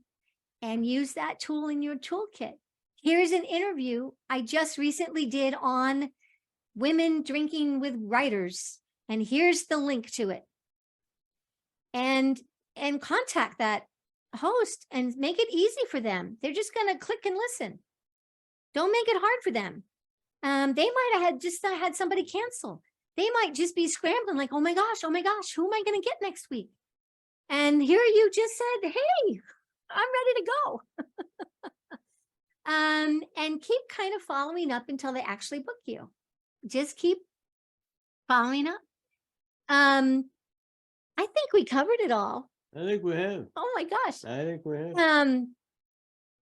and use that tool in your toolkit. Here's an interview I just recently did on women drinking with writers. And here's the link to it. And contact that host and make it easy for them. They're just going to click and listen. Don't make it hard for them. They might have had somebody cancel. They might just be scrambling like, oh my gosh, who am I going to get next week? And here you just said, hey, I'm ready to go. And keep kind of following up until they actually book you. Just keep following up. I think we covered it all. I think we have. Oh my gosh. I think we have.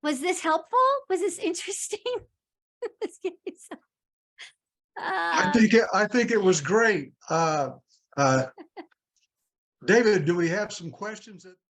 Was this helpful? Was this interesting? Let's give you some. I think it was great. David, do we have some questions?